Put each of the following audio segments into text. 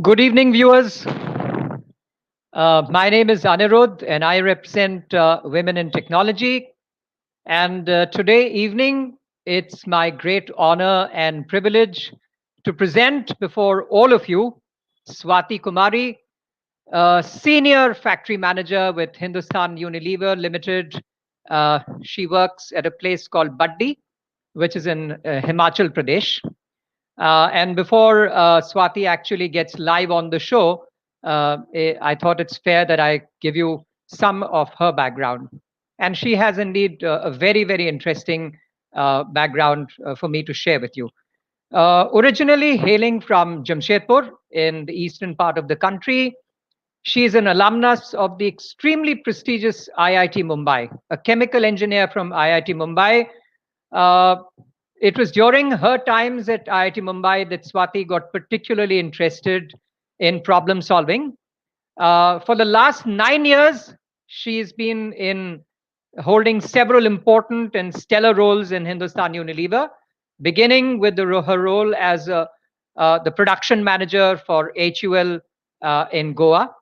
Good evening, viewers. My name is Anirudh, and I represent Women in Technology. And today evening, it's my great honor and privilege to present before all of you Swati Kumari, Senior Factory Manager with Hindustan Unilever Limited. She works at a place called Baddi, which is in Himachal Pradesh. And before Swati actually gets live on the show, I thought it's fair that I give you some of her background. And she has indeed a very, very interesting background for me to share with you. Originally hailing from Jamshedpur in the eastern part of the country, she is an alumnus of the extremely prestigious IIT Mumbai, a chemical engineer from IIT Mumbai. Uh, it was during her times at IIT Mumbai that Swati got particularly interested in problem solving. For the last 9 years, she's been in holding several important and stellar roles in Hindustan Unilever, beginning with her role as the production manager for HUL in Goa,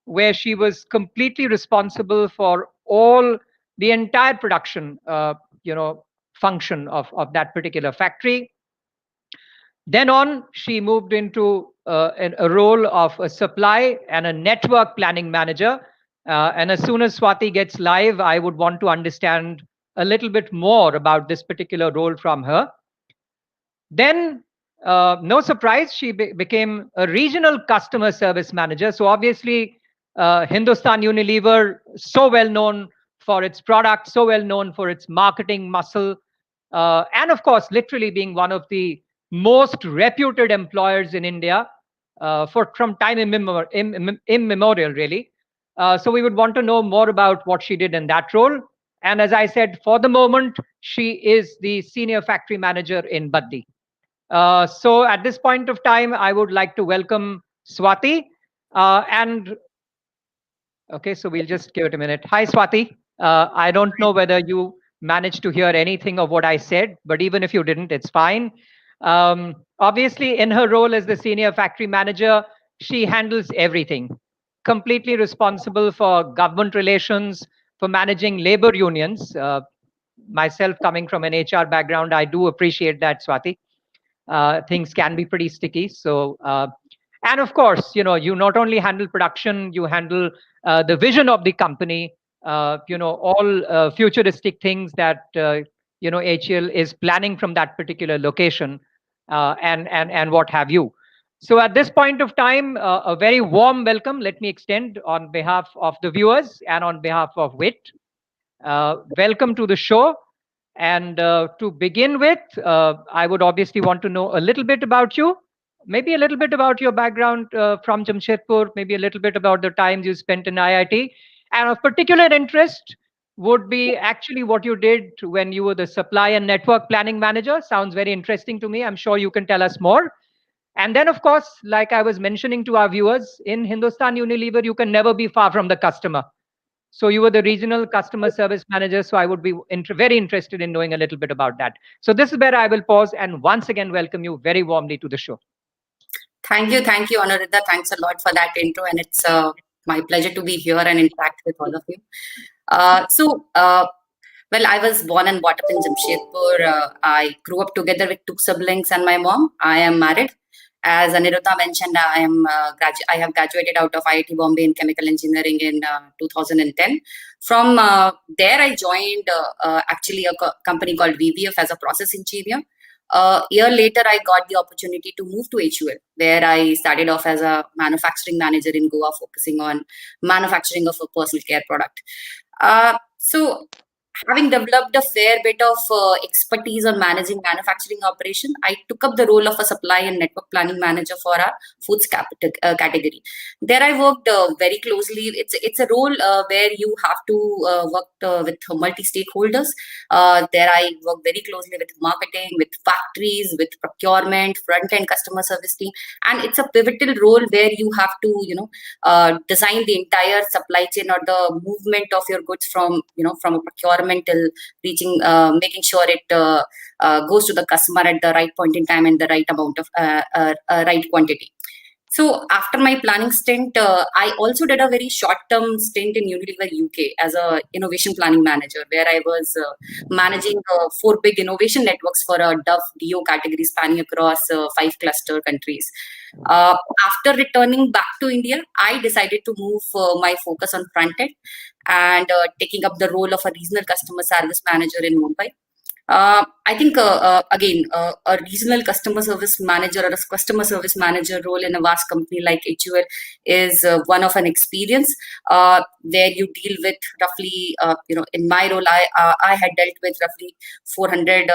where she was completely responsible for all the entire production, function of that particular factory. Then on, she moved into a role of a supply and a network planning manager. And as soon as Swati gets live, I would want to understand a little bit more about this particular role from her. Then, no surprise, she became a regional customer service manager. So obviously, Hindustan Unilever, so well known for its product, so well known for its marketing muscle, and of course, literally being one of the most reputed employers in India from time immemorial, really. So we would want to know more about what she did in that role. And as I said, for the moment, she is the senior factory manager in Baddi. So at this point of time, I would like to welcome Swati. And okay, so we'll just give it a minute. Hi, Swati. I don't know whether you managed to hear anything of what I said, but even if you didn't, it's fine. Obviously, in her role as the senior factory manager, she handles everything, completely responsible for government relations, for managing labor unions. Myself coming from an HR background, I do appreciate that, Swati. Things can be pretty sticky. So, and of course, you not only handle production, you handle the vision of the company, all futuristic things that, HL is planning from that particular location, and what have you. So at this point of time, a very warm welcome let me extend on behalf of the viewers and on behalf of WiT. Welcome to the show. And to begin with, I would obviously want to know a little bit about you, maybe a little bit about your background from Jamshedpur, maybe a little bit about the times you spent in IIT. And of particular interest would be actually what you did when you were the supply and network planning manager. Sounds very interesting to me. I'm sure you can tell us more. And then, of course, like I was mentioning to our viewers, in Hindustan Unilever, you can never be far from the customer. So you were the regional customer service manager. So I would be very interested in knowing a little bit about that. So this is where I will pause and once again welcome you very warmly to the show. Thank you, Anuruddha. Thanks a lot for that intro, and it's my pleasure to be here and interact with all of you. Well, I was born and brought up in Jamshedpur. I grew up together with two siblings and my mom. I am married. As Aniruddha mentioned, I have graduated out of IIT Bombay in chemical engineering in 2010. From there, I joined actually a company called VVF as a process engineer. A year later, I got the opportunity to move to HUL, where I started off as a manufacturing manager in Goa, focusing on manufacturing of a personal care product. So having developed a fair bit of expertise on managing manufacturing operation, I took up the role of a supply and network planning manager for our foods category. There I worked very closely. It's a role where you have to work with multi-stakeholders. There I work very closely with marketing, with factories, with procurement, front-end customer service team. And it's a pivotal role where you have to, design the entire supply chain or the movement of your goods from a procurement till reaching, making sure it goes to the customer at the right point in time and the right amount of right quantity. So after my planning stint, I also did a very short-term stint in Unilever UK as a innovation planning manager, where I was managing 4 big innovation networks for a Dove Dio category spanning across 5 cluster countries. After returning back to India, I decided to move my focus on front end and taking up the role of a regional customer service manager in Mumbai. I think again a regional customer service manager or a customer service manager role in a vast company like HUL is one of an experience where you deal with roughly in my role I had dealt with roughly 400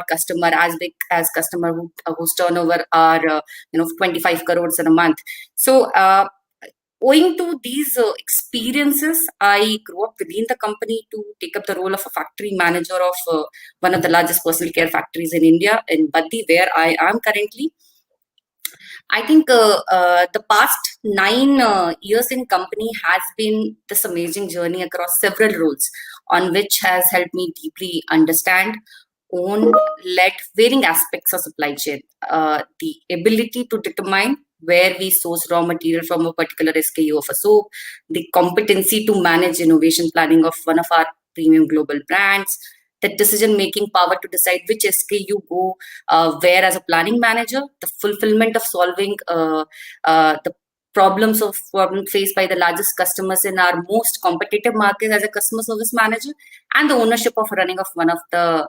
customer as big as customer whose turnover are 25 crores in a month. So owing to these experiences, I grew up within the company to take up the role of a factory manager of one of the largest personal care factories in India, in Baddi, where I am currently. I think the past 9 years in company has been this amazing journey across several roles, on which has helped me deeply understand, own, led varying aspects of supply chain. The ability to determine where we source raw material from a particular SKU of a soap, the competency to manage innovation planning of one of our premium global brands, the decision making power to decide which SKU go where as a planning manager, the fulfillment of solving the problem faced by the largest customers in our most competitive market as a customer service manager, and the ownership of running of one of the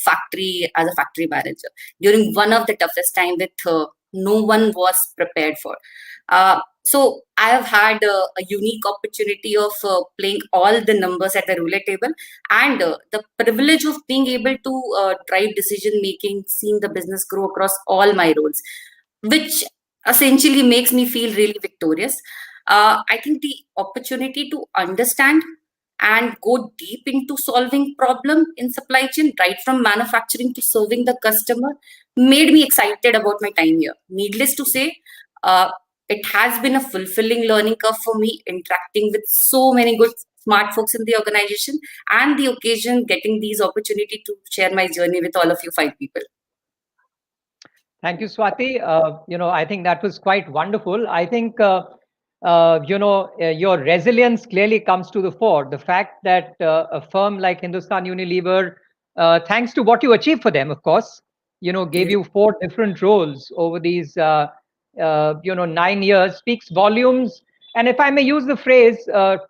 factory as a factory manager during one of the toughest time with no one was prepared for. So I have had a unique opportunity of playing all the numbers at the roulette table, and the privilege of being able to drive decision making, seeing the business grow across all my roles, which essentially makes me feel really victorious. I think the opportunity to understand and go deep into solving problem in supply chain, right from manufacturing to serving the customer, made me excited about my time here. Needless to say, uh, it has been a fulfilling learning curve for me, interacting with so many good smart folks in the organization, and the occasion getting these opportunity to share my journey with all of you 5 people. Thank you, Swati. I think that was quite wonderful. I think, your resilience clearly comes to the fore. The fact that a firm like Hindustan Unilever, thanks to what you achieved for them, of course, gave Yes. you 4 different roles over these, 9 years, speaks volumes. And if I may use the phrase,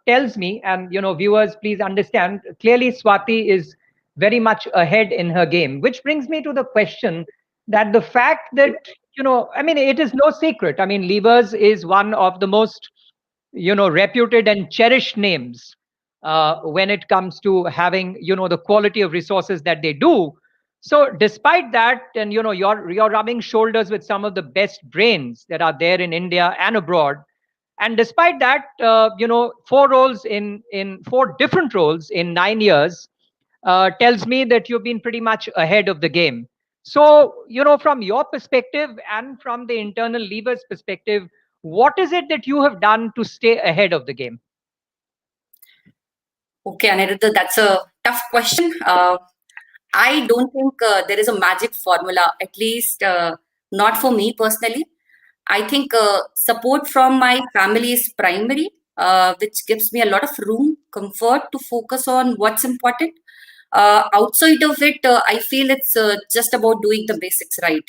tells me, and viewers, please understand, clearly Swati is very much ahead in her game, which brings me to the question that the fact that I mean, it is no secret. I mean, Levers is one of the most reputed and cherished names when it comes to having the quality of resources that they do. So despite that, and you're rubbing shoulders with some of the best brains that are there in India and abroad, and despite that, 4 roles in 4 different roles in 9 years tells me that you've been pretty much ahead of the game. So, from your perspective and from the internal levers perspective, what is it that you have done to stay ahead of the game? Okay, Aniruddha, that's a tough question. I don't think there is a magic formula, at least not for me personally. I think support from my family is primary, which gives me a lot of room, comfort to focus on what's important. Outside of it, I feel it's just about doing the basics right,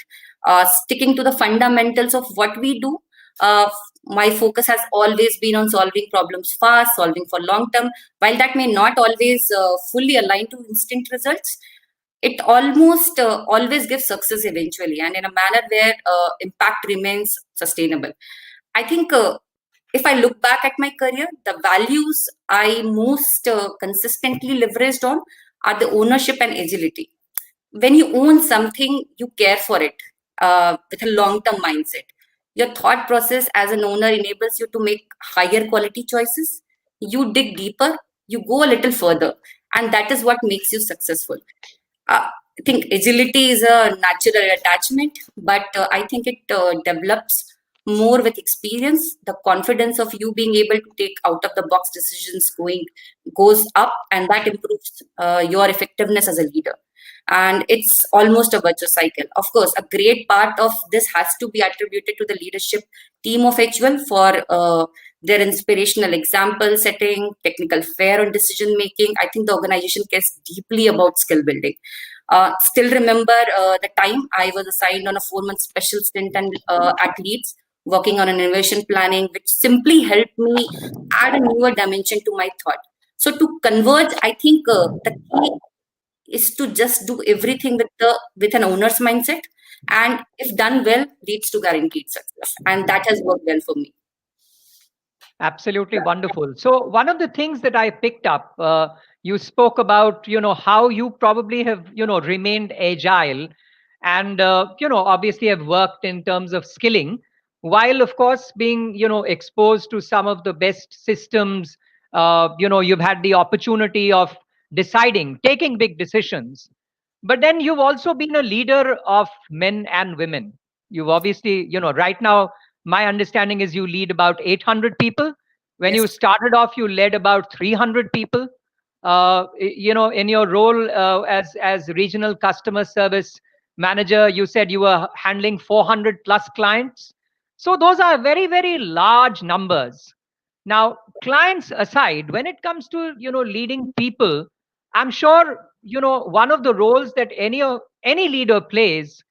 sticking to the fundamentals of what we do. My focus has always been on solving problems fast, solving for long term. While that may not always fully align to instant results, it almost always gives success eventually, and in a manner where impact remains sustainable. I think if I look back at my career, the values I most consistently leveraged on are the ownership and agility. When you own something, you care for it with a long term mindset. Your thought process as an owner enables you to make higher quality choices. You dig deeper, you go a little further, and that is what makes you successful. I think agility is a natural attachment, but I think it develops more with experience, the confidence of you being able to take out of the box decisions goes up, and that improves your effectiveness as a leader. And it's almost a virtuous cycle. Of course, a great part of this has to be attributed to the leadership team of HUL for their inspirational example setting, technical fare on decision making. I think the organization cares deeply about skill building. Still remember the time I was assigned on a 4-month special stint at Leeds, working on an innovation planning, which simply helped me add a newer dimension to my thought. So to converge, I think the key is to just do everything with an owner's mindset, and if done well, leads to guaranteed success, and that has worked well for me. Absolutely wonderful. So one of the things that I picked up, you spoke about, how you probably have, remained agile and, obviously have worked in terms of skilling, while of course being, exposed to some of the best systems. You've had the opportunity of deciding, taking big decisions. But then you've also been a leader of men and women. You've obviously, right now, my understanding is you lead about 800 people. When Yes. you started off, you led about 300 people. In your role as regional customer service manager, you said you were handling 400 plus clients. So those are very, very large numbers. Now, clients aside, when it comes to leading people, I'm sure one of the roles that any leader plays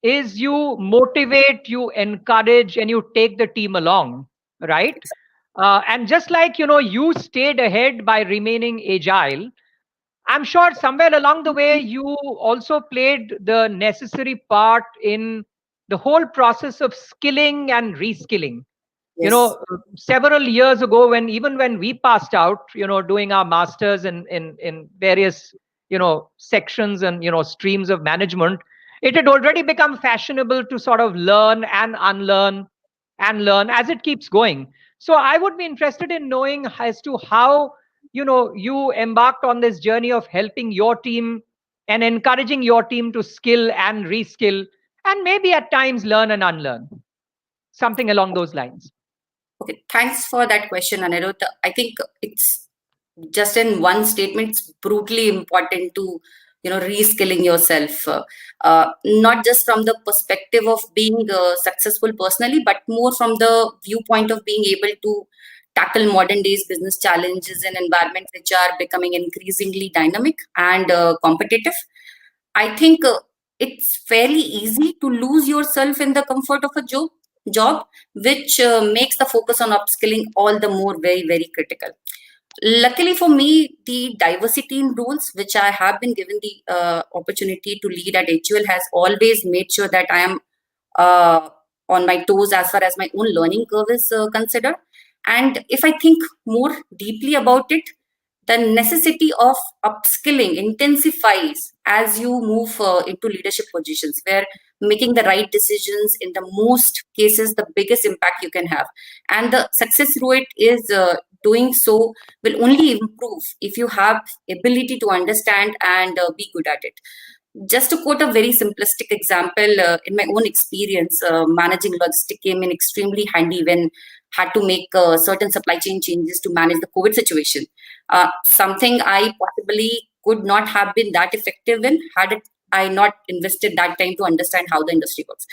is you motivate, you encourage, and you take the team along, right? And just like you stayed ahead by remaining agile, I'm sure somewhere along the way you also played the necessary part in the whole process of skilling and reskilling. Yes. Several years ago, when we passed out, doing our masters in various sections and streams of management, it had already become fashionable to sort of learn and unlearn and learn as it keeps going. So I would be interested in knowing as to how you embarked on this journey of helping your team and encouraging your team to skill and reskill and maybe at times learn and unlearn, something along those lines. Okay, thanks for that question, Anirudh. I think it's just in one statement, it's brutally important to reskilling yourself, not just from the perspective of being successful personally, but more from the viewpoint of being able to tackle modern days business challenges in environments which are becoming increasingly dynamic and competitive. I think it's fairly easy to lose yourself in the comfort of a job, which makes the focus on upskilling all the more very, very critical. Luckily for me, the diversity in roles, which I have been given the opportunity to lead at HUL, has always made sure that I am on my toes as far as my own learning curve is considered. And if I think more deeply about it, the necessity of upskilling intensifies as you move into leadership positions, where making the right decisions in the most cases the biggest impact you can have, and the success rate is doing so will only improve if you have ability to understand and be good at it. Just to quote a very simplistic example, in my own experience, managing logistic came in extremely handy when had to make certain supply chain changes to manage the COVID situation. Something I possibly could not have been that effective in had I not invested that time to understand how the industry works.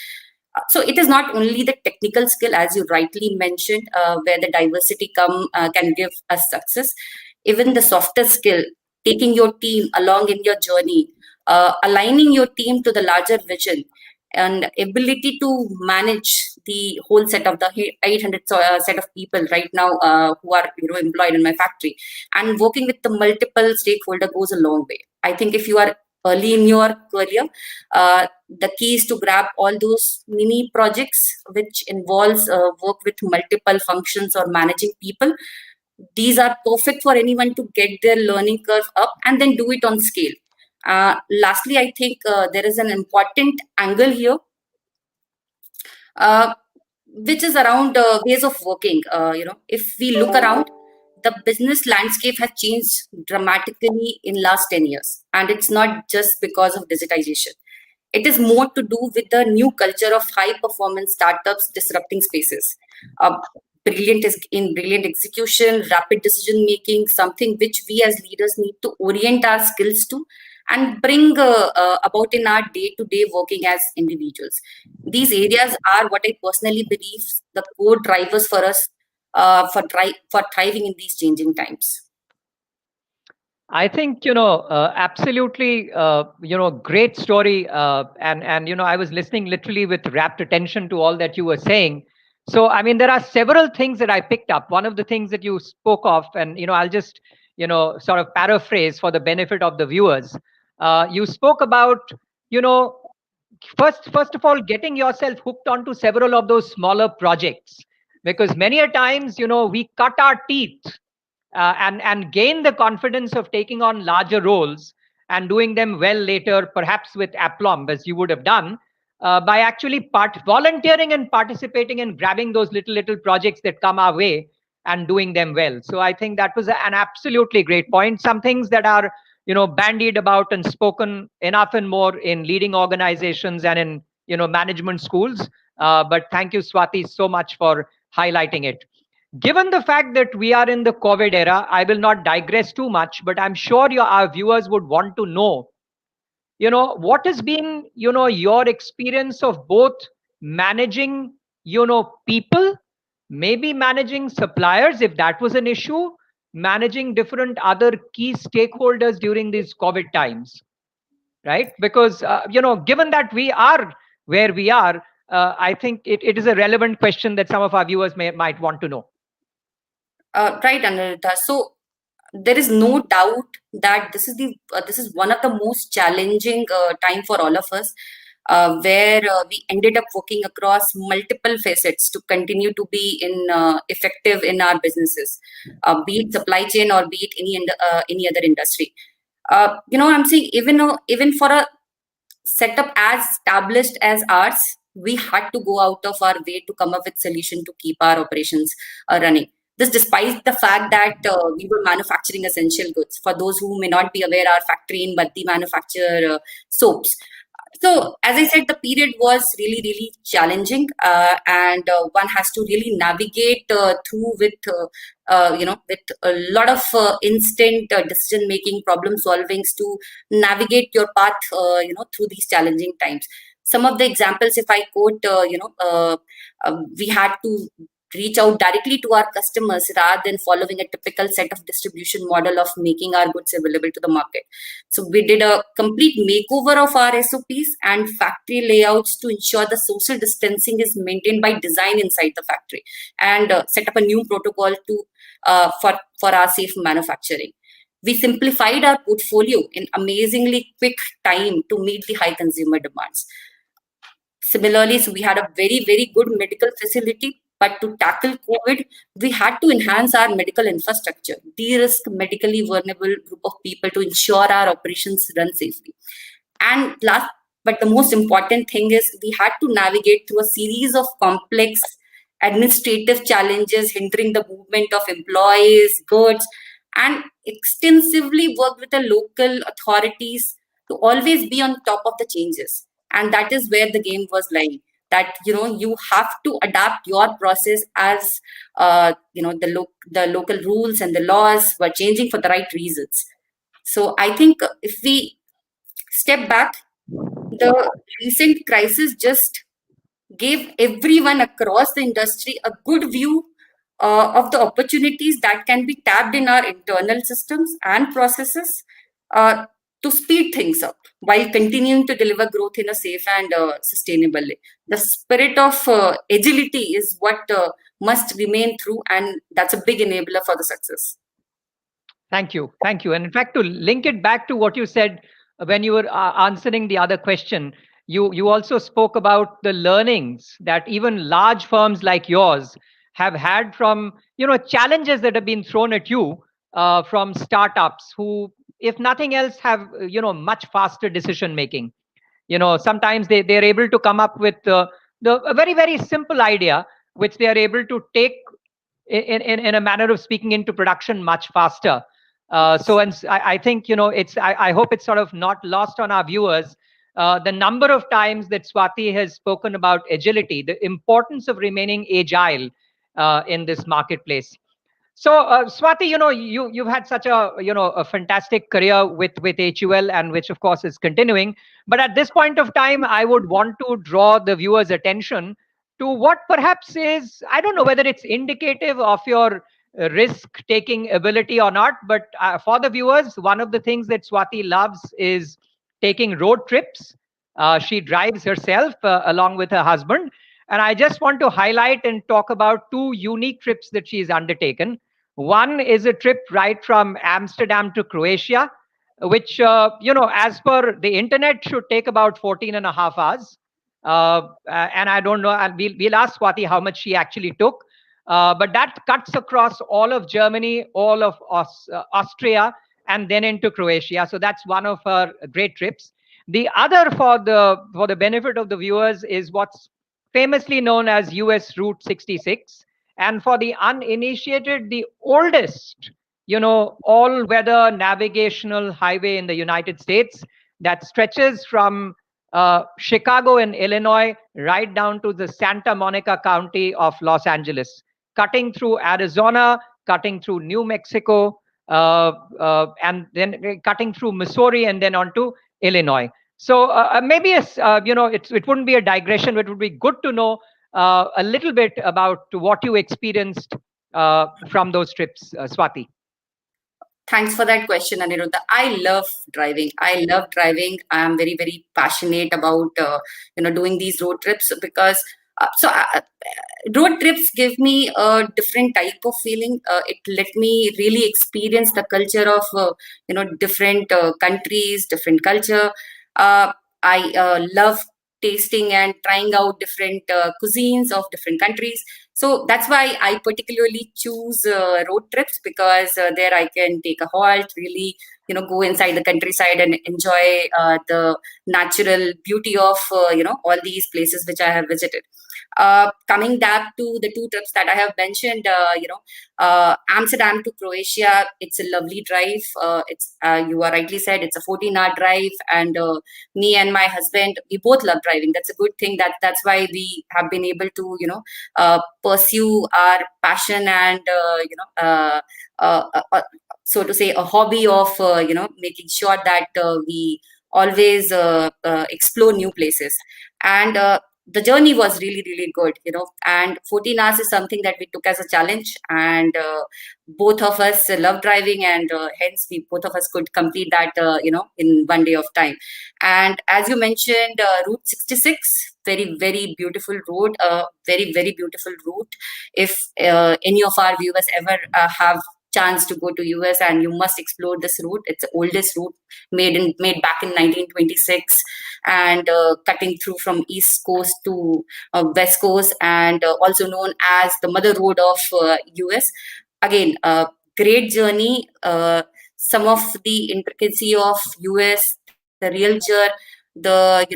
So it is not only the technical skill, as you rightly mentioned, where the diversity can give us success. Even the softer skill, taking your team along in your journey, aligning your team to the larger vision, and ability to manage the whole set of the 800 set of people right now who are employed in my factory, and working with the multiple stakeholder goes a long way. I think if you are early in your career, the key is to grab all those mini projects which involves work with multiple functions or managing people. These are perfect for anyone to get their learning curve up and then do it on scale. Lastly, I think there is an important angle here, uh, which is around ways of working. If we look around, the business landscape has changed dramatically in last 10 years, and it's not just because of digitization. It is more to do with the new culture of high performance startups disrupting spaces. Uh, Brilliant is in brilliant execution, rapid decision making, something which we as leaders need to orient our skills to and bring about in our day to day working as individuals. These areas are what I personally believe the core drivers for us for thriving in these changing times. I think absolutely great story, and I was listening literally with rapt attention to all that you were saying. So I mean, there are several things that I picked up. One of the things that you spoke of, and I'll just sort of paraphrase for the benefit of the viewers. You spoke about you know first of all getting yourself hooked onto several of those smaller projects, because many a times we cut our teeth and gain the confidence of taking on larger roles and doing them well later, perhaps with aplomb, as you would have done, by actually volunteering and participating and grabbing those little projects that come our way and doing them well. So I think that was an absolutely great point. Some things that are bandied about and spoken enough and more in leading organizations and in management schools. But thank you, Swati, so much for highlighting it. Given the fact that we are in the COVID era, I will not digress too much, but I'm sure our viewers would want to know, what has been, your experience of both managing, people, maybe managing suppliers, if that was an issue, managing different other key stakeholders during these COVID times, right? Because, given that we are where we are, I think it is a relevant question that some of our viewers might want to know. Right, Anuradha. So there is no doubt that this is one of the most challenging time for all of us, where we ended up working across multiple facets to continue to be effective in our businesses, be it supply chain or be it any other industry. I'm saying even for a setup as established as ours, we had to go out of our way to come up with solution to keep our operations running. This despite the fact that we were manufacturing essential goods. For those who may not be aware, our factory in Batti manufacture soaps. So, as I said, the period was really, really challenging, and one has to really navigate through with a lot of instant decision making, problem solvings to navigate your path, through these challenging times. Some of the examples, if I quote, we had to reach out directly to our customers rather than following a typical set of distribution model of making our goods available to the market. So we did a complete makeover of our SOPs and factory layouts to ensure the social distancing is maintained by design inside the factory, and set up a new protocol to for our safe manufacturing. We simplified our portfolio in amazingly quick time to meet the high consumer demands. Similarly, so we had a very, very good medical facility, but to tackle COVID, we had to enhance our medical infrastructure, de-risk medically vulnerable group of people to ensure our operations run safely. And last, but the most important thing is we had to navigate through a series of complex administrative challenges hindering the movement of employees, goods, and extensively work with the local authorities to always be on top of the changes. And that is where the game was lying. That you have to adapt your process as the local rules and the laws were changing for the right reasons. So I think if we step back, the recent crisis just gave everyone across the industry a good view of the opportunities that can be tapped in our internal systems and processes uh, to speed things up while continuing to deliver growth in a safe and sustainable way. The spirit of agility is what must remain true, and that's a big enabler for the success. Thank you. Thank you. And in fact, to link it back to what you said when you were answering the other question, you also spoke about the learnings that even large firms like yours have had from challenges that have been thrown at you from startups who, if nothing else, have much faster decision making. Sometimes they're able to come up with a very, very simple idea which they are able to take in a manner of speaking into production much faster. So and I think it's I hope it's sort of not lost on our viewers the number of times that Swati has spoken about agility, the importance of remaining agile in this marketplace. So, Swati, you've had such a fantastic career with HUL, and which of course is continuing. But at this point of time, I would want to draw the viewers' attention to what perhaps is, I don't know whether it's indicative of your risk-taking ability or not. But for the viewers, one of the things that Swati loves is taking road trips. She drives herself along with her husband. And I just want to highlight and talk about two unique trips that she's undertaken. One is a trip right from Amsterdam to Croatia, which, as per the internet, should take about 14 and a half hours. And I don't know, and we'll ask Swati how much she actually took. But that cuts across all of Germany, all of Austria, and then into Croatia. So that's one of her great trips. The other, for the benefit of the viewers, is what's famously known as US Route 66. And for the uninitiated, the oldest, all-weather navigational highway in the United States that stretches from Chicago in Illinois right down to the Santa Monica County of Los Angeles, cutting through Arizona, cutting through New Mexico, and then cutting through Missouri and then on to Illinois. So maybe it wouldn't be a digression, but it would be good to know a little bit about what you experienced from those trips, Swati. Thanks for that question, Aniruddha. I love driving. I am very, very passionate about doing these road trips because road trips give me a different type of feeling. It let me really experience the culture of different countries, different culture. I love tasting and trying out different cuisines of different countries. So that's why I particularly choose road trips, because there I can take a halt, really, go inside the countryside and enjoy the natural beauty of, all these places which I have visited. Coming back to the two trips that I have mentioned, Amsterdam to Croatia, it's a lovely drive. It's you are rightly said, it's a 14-hour drive, and me and my husband, we both love driving. That's a good thing. That's why we have been able to, pursue our passion and so to say, a hobby of making sure that we always explore new places. And the journey was really, really good, and 14 hours is something that we took as a challenge, and both of us love driving, and hence we both of us could complete that in one day of time. And as you mentioned, Route 66, very, very beautiful road, very, very beautiful route. If any of our viewers ever have chance to go to US, and you must explore this route. It's the oldest route made back in 1926, and cutting through from East Coast to West Coast, and also known as the Mother Road of US. Again, a great journey. Some of the intricacy of US, the real culture, the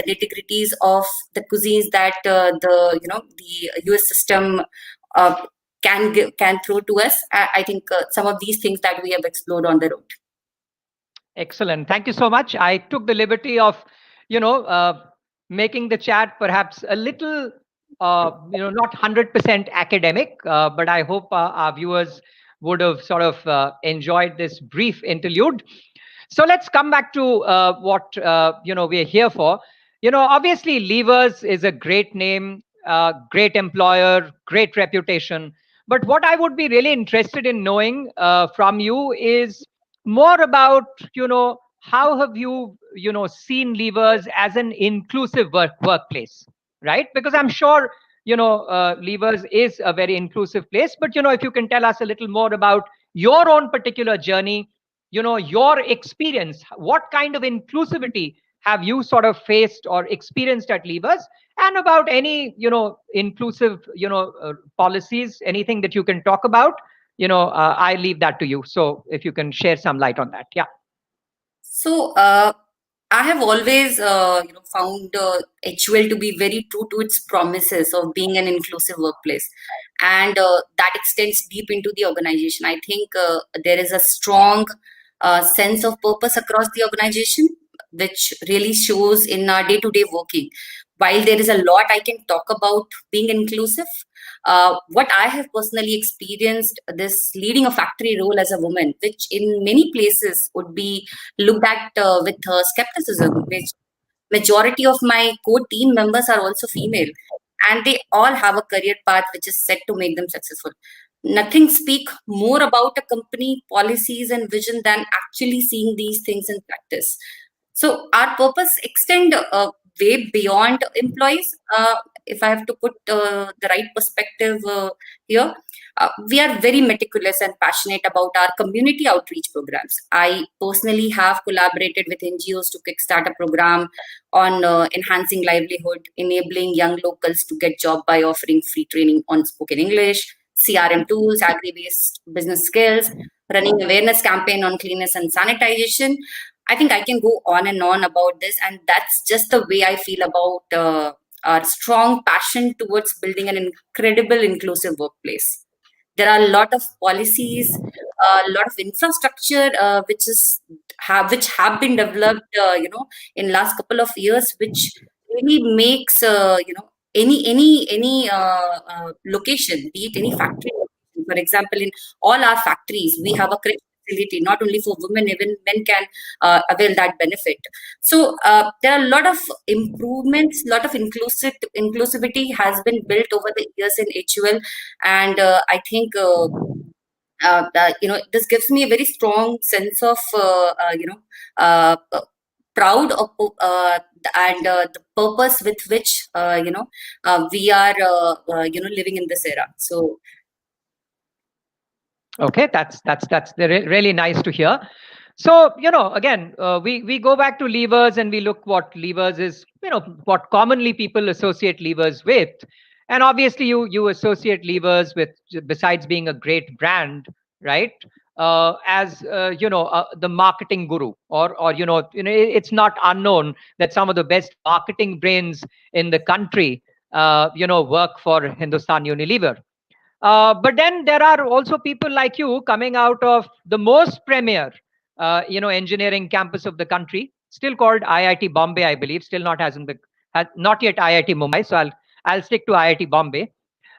nitty-gritties of the cuisines that the US system can throw to us. I think some of these things that we have explored on the road. Excellent. Thank you so much. I took the liberty of, making the chat perhaps a little, not 100% academic, but I hope our viewers would have sort of enjoyed this brief interlude. So let's come back to what we're here for. Obviously, Levers is a great name, great employer, great reputation. But what I would be really interested in knowing from you is more about, how have you, seen Levers as an inclusive workplace, right? Because I'm sure, Levers is a very inclusive place. But, if you can tell us a little more about your own particular journey, your experience, what kind of inclusivity have you sort of faced or experienced at Levers, and about any inclusive policies, anything that you can talk about, I leave that to you. So if you can share some light on that. Yeah. So I have always found HUL to be very true to its promises of being an inclusive workplace, and that extends deep into the organization. I think there is a strong sense of purpose across the organization. which really shows in our day-to-day working. While there is a lot I can talk about being inclusive, what I have personally experienced, this leading a factory role as a woman, which in many places would be looked at with skepticism, which majority of my core team members are also female, and they all have a career path which is set to make them successful. Nothing speak more about a company policies and vision than actually seeing these things in practice. So our purpose extend way beyond employees. If I have to put the right perspective here, we are very meticulous and passionate about our community outreach programs. I personally have collaborated with NGOs to kickstart a program on enhancing livelihood, enabling young locals to get job by offering free training on spoken English, CRM tools, agri-based business skills, running awareness campaign on cleanliness and sanitization. I think I can go on and on about this, and that's just the way I feel about our strong passion towards building an incredible inclusive workplace. There are a lot of policies, a lot of infrastructure which have been developed, in last couple of years, which really makes any location, be it any factory location. For example, in all our factories, we have a correct facility not only for women, even men can avail that benefit. So there are a lot of improvements, lot of inclusivity has been built over the years in HUL, and I think this gives me a very strong sense of proud of the purpose with which we are living in this era. So Okay, that's really nice to hear. So, again, we go back to levers and we look what levers is, what commonly people associate levers with. And obviously you associate levers with, besides being a great brand, right? As the marketing guru, or it's not unknown that some of the best marketing brains in the country work for Hindustan Unilever. But then there are also people like you coming out of the most premier, engineering campus of the country, still called IIT Bombay, I believe. Still not yet IIT Mumbai. So I'll stick to IIT Bombay.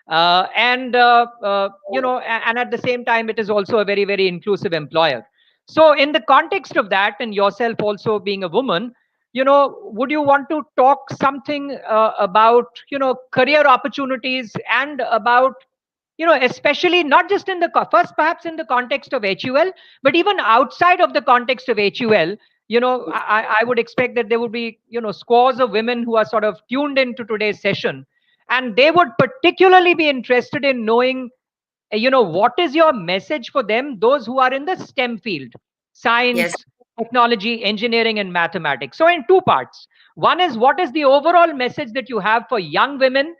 And at the same time, it is also a very, very inclusive employer. So in the context of that, and yourself also being a woman, would you want to talk something about career opportunities, and about especially not just in the first, perhaps in the context of HUL, but even outside of the context of HUL. I would expect that there would be scores of women who are sort of tuned into today's session, and they would particularly be interested in knowing what is your message for them, those who are in the STEM field: yes. science, technology, engineering, and mathematics. So in two parts: one is, what is the overall message that you have for young women,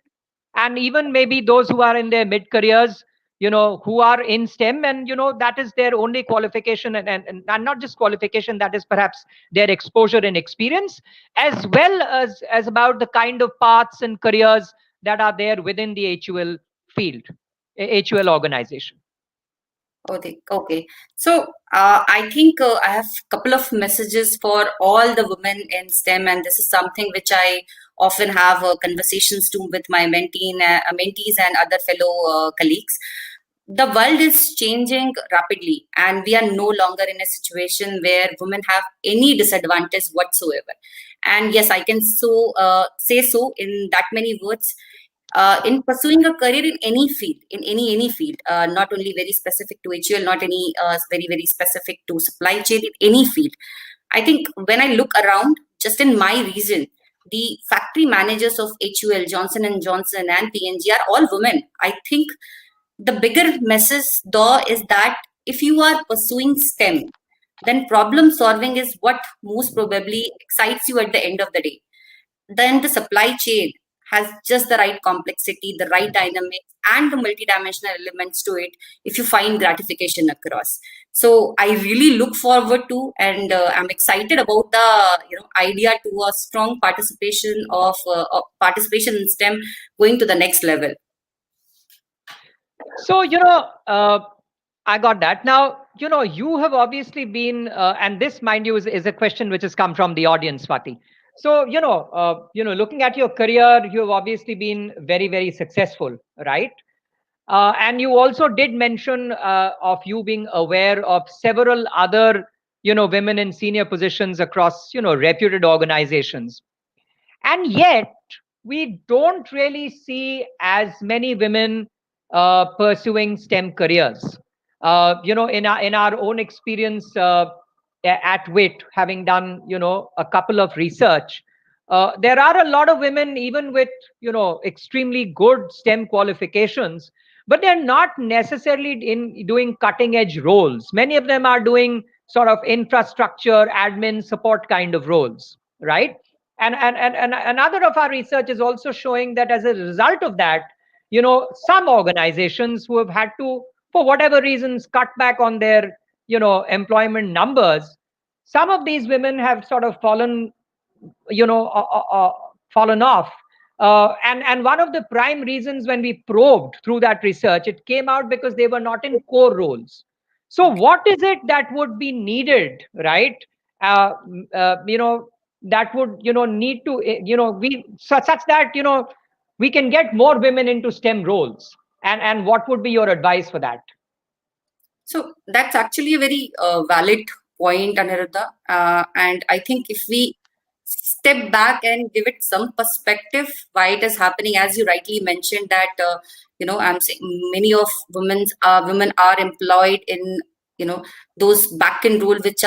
and even maybe those who are in their mid careers, who are in STEM, and that is their only qualification, and not just qualification, that is perhaps their exposure and experience, as well as about the kind of paths and careers that are there within the HUL field, HUL organization. Okay. So I think I have a couple of messages for all the women in STEM, and this is something which I often have conversations to with my mentees and other fellow colleagues. The world is changing rapidly, and we are no longer in a situation where women have any disadvantage whatsoever. And yes, I can say so in that many words. In pursuing a career in any field, in any field, not only very specific to HUL, not any very very specific to supply chain, in any field. I think when I look around, just in my region, the factory managers of HUL, Johnson and Johnson, and P&G are all women. I think the bigger message though is that if you are pursuing STEM, then problem solving is what most probably excites you at the end of the day. Then the supply chain has just the right complexity, the right dynamics, and the multidimensional elements to it if you find gratification across. So I really look forward to, and I'm excited about the idea to a strong of participation in STEM going to the next level. So I got that. Now, you have obviously been, and this, mind you, is a question which has come from the audience, Swati. So, looking at your career, you have obviously been very, very successful, right? And you also did mention of you being aware of several other, women in senior positions across, reputed organizations. And yet, we don't really see as many women pursuing STEM careers. In our own experience at WiT, having done a couple of research, there are a lot of women even with extremely good STEM qualifications, but they're not necessarily in doing cutting edge roles. Many of them are doing sort of infrastructure, admin, support kind of roles, right? And another of our research is also showing that as a result of that, some organizations who have had to, for whatever reasons, cut back on their employment numbers, some of these women have sort of fallen off. And one of the prime reasons, when we probed through that research, it came out because they were not in core roles. So what is it that would be needed, right? uh, that would need to we such that we can get more women into STEM roles, and what would be your advice for that? So that's actually a very valid point, Aniruddha. And I think if we step back and give it some perspective, why it is happening, as you rightly mentioned, that I'm saying many of women are employed in those back end role, which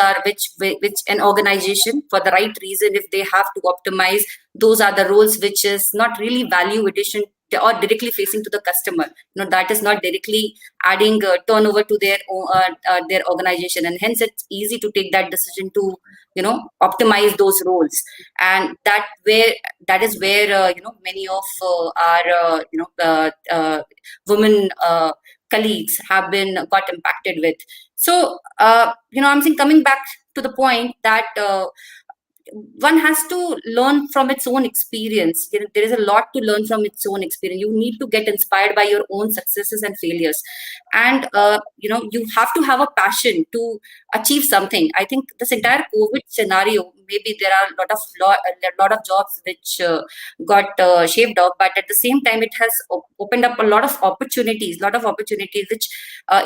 an organization, for the right reason, if they have to optimize, those are the roles which is not really value addition or directly facing to the customer. That is not directly adding turnover to their organization, and hence it's easy to take that decision to optimize those roles. And that is where many of our women colleagues have been got impacted with. So I'm saying, coming back to the point that one has to learn from its own experience. There is a lot to learn from its own experience. You need to get inspired by your own successes and failures, and you have to have a passion to achieve something. I think this entire COVID scenario, maybe there are a lot of jobs which got shaved off, but at the same time, it has opened up a lot of opportunities, which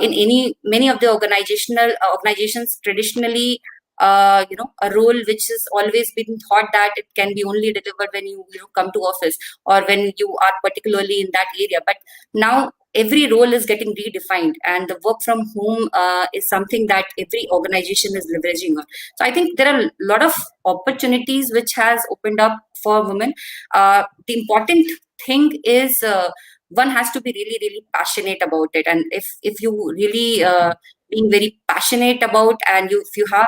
in any many of the organizations traditionally, a role which has always been thought that it can be only delivered when you come to office, or when you are particularly in that area. But now every role is getting redefined, and the work from home is something that every organization is leveraging on. So I think there are a lot of opportunities which has opened up for women. The important thing is, one has to be really, really passionate about it. And if you really being very passionate about, and if you have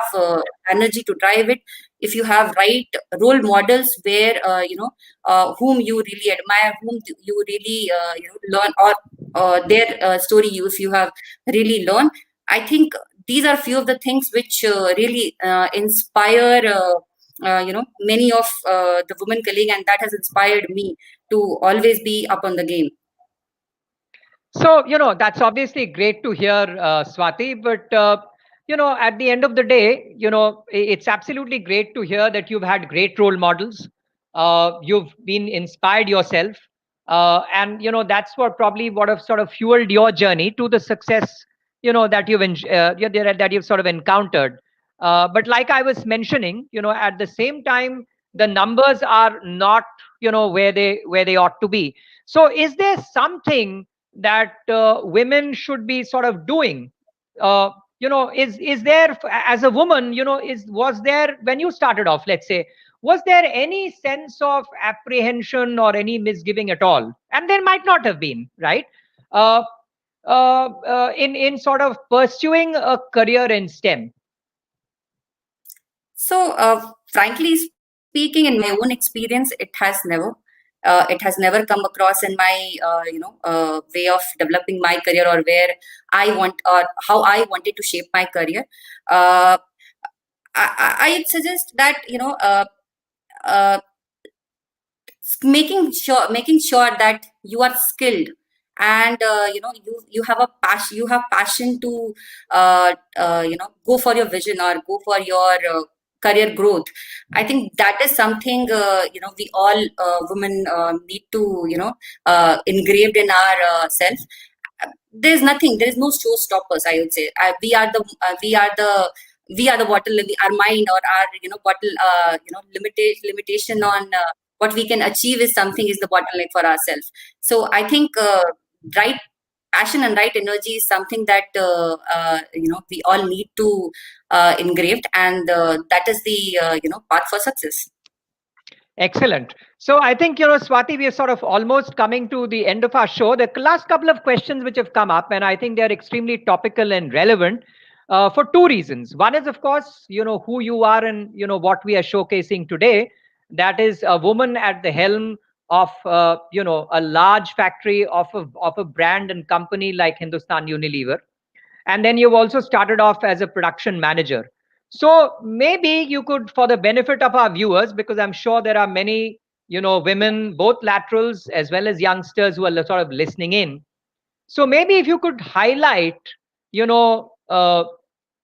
energy to drive it, if you have right role models where whom you really admire, whom you really learn, or their story, if you have really learned, I think these are few of the things which really inspire many of the women colleague, and that has inspired me to always be up on the game. So, that's obviously great to hear, Swati. But, at the end of the day, it's absolutely great to hear that you've had great role models. You've been inspired yourself. And, that's what have sort of fueled your journey to the success, that that you've sort of encountered. But like I was mentioning, at the same time, the numbers are not, where they ought to be. So is there something that women should be sort of doing? Is there, as a woman, was there, when you started off, let's say, was there any sense of apprehension or any misgiving at all? And there might not have been, right? uh, in sort of pursuing a career in STEM. So, frankly speaking, in my own experience, it has never come across in my way of developing my career, or where I want, or how I wanted to shape my career. Uh, I'd suggest that uh, making sure that you are skilled and you have a passion, to go for your vision or go for your career growth. I think that is something we all women need to engraved in our self. There's nothing, there is no showstoppers, I would say. We are the bottle, our mind or our bottle limitation on what we can achieve is something, is the bottleneck for ourselves. So I think right passion and right energy is something that we all need to engraved, and that is the path for success. Excellent. So I think, Swati, we are sort of almost coming to the end of our show. The last couple of questions which have come up, and I think they're extremely topical and relevant for two reasons. One is, of course, who you are and, what we are showcasing today. That is a woman at the helm of, a large factory of a brand and company like Hindustan Unilever. And then you've also started off as a production manager. So maybe you could, for the benefit of our viewers, because I'm sure there are many, women, both laterals as well as youngsters who are sort of listening in. So maybe if you could highlight, you know, uh,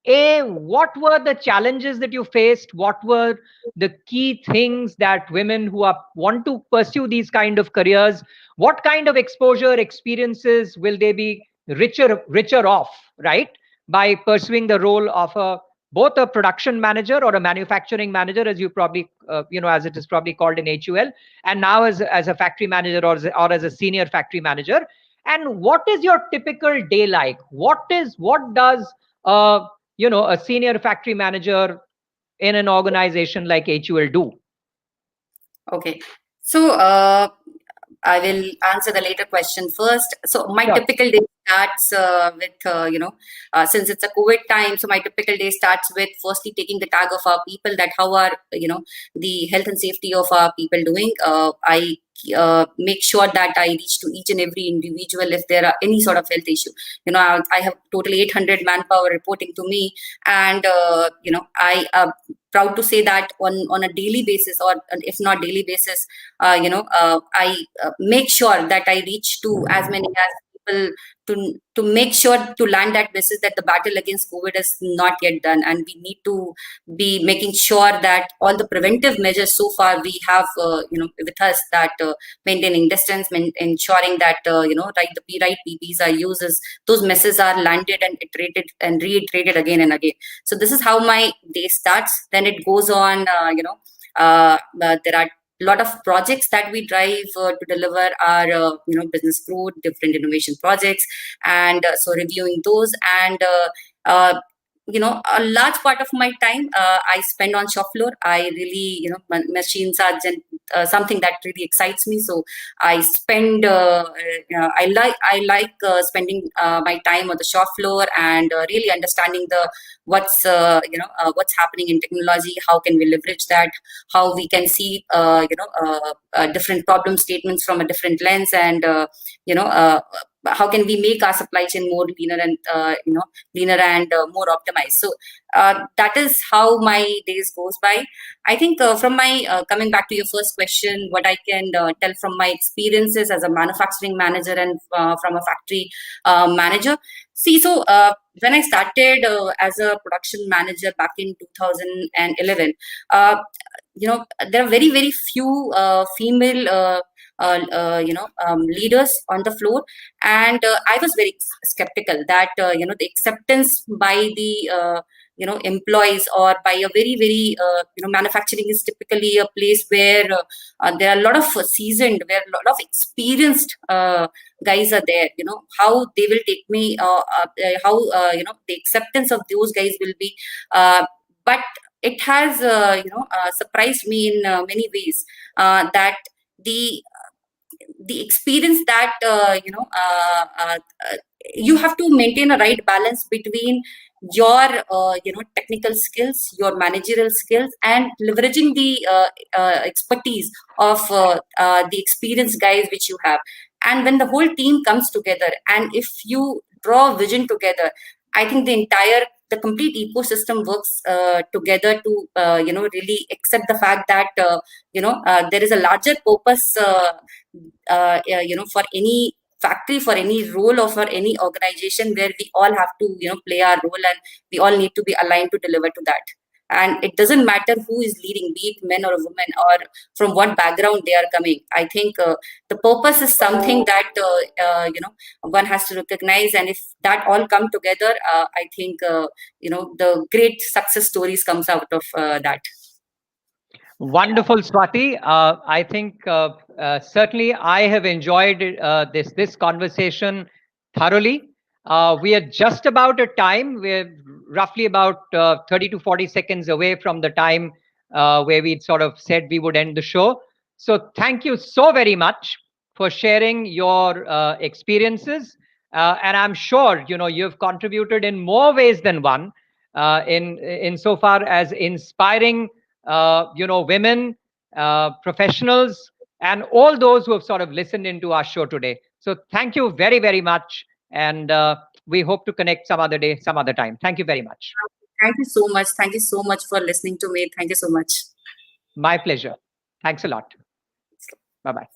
what were the challenges that you faced? What were the key things that women who want to pursue these kind of careers, what kind of exposure, experiences will they be richer off, right? By pursuing the role of both a production manager or a manufacturing manager, as you probably, as it is probably called in HUL, and now as a factory manager or as a senior factory manager. And what is your typical day like? What does a senior factory manager in an organization like HUL do? Okay, so I will answer the later question first. So my Sure. typical day starts with since it's a COVID time, so my typical day starts with firstly taking the tag of our people, that how are the health and safety of our people doing. I make sure that I reach to each and every individual if there are any sort of health issue. I have totally 800 manpower reporting to me, and I proud to say that on a daily basis, or if not daily basis, I make sure that I reach to as many as people, to make sure to land that message that the battle against COVID is not yet done, and we need to be making sure that all the preventive measures so far we have with us, that maintaining distance, ensuring that right PPs are used, those messages are landed and iterated and reiterated again and again. So this is how my day starts. Then it goes on. There are a lot of projects that we drive to deliver our business growth, different innovation projects, and so reviewing those, and a large part of my time I spend on shop floor. I really, machines are something that really excites me. So I spend I like spending my time on the shop floor, and really understanding what's happening in technology, how can we leverage that, how we can see different problem statements from a different lens, and how can we make our supply chain more leaner and more optimized. So that is how my days goes by. I think from my coming back to your first question, what I can tell from my experiences as a manufacturing manager and from a factory manager. See, so when I started as a production manager back in 2011, there are very, very few female leaders on the floor, and I was very skeptical that the acceptance by the employees, or by a very, very manufacturing is typically a place where there are a lot of seasoned, where a lot of experienced guys are there. How they will take me, how the acceptance of those guys will be, but it has surprised me in many ways, that the experience that you have to maintain a right balance between your technical skills, your managerial skills, and leveraging the expertise of the experienced guys which you have. And when the whole team comes together, and if you draw a vision together, I think the complete ecosystem works together to really accept the fact that there is a larger purpose for any factory, for any role, or for any organization where we all have to play our role, and we all need to be aligned to deliver to that. And it doesn't matter who is leading, be it men or women, or from what background they are coming. I think the purpose is something that one has to recognize, and if that all come together, I think the great success stories comes out of that. Wonderful, Swati. I think certainly I have enjoyed this conversation thoroughly. We are just about a time. We're roughly about 30 to 40 seconds away from the time where we sort of said we would end the show. So thank you so very much for sharing your experiences. And I'm sure you've contributed in more ways than one, in so far as inspiring women, professionals, and all those who have sort of listened into our show today. So thank you very, very much. And we hope to connect some other day, some other time. Thank you very much. Thank you so much. Thank you so much for listening to me. Thank you so much. My pleasure. Thanks a lot. Bye-bye.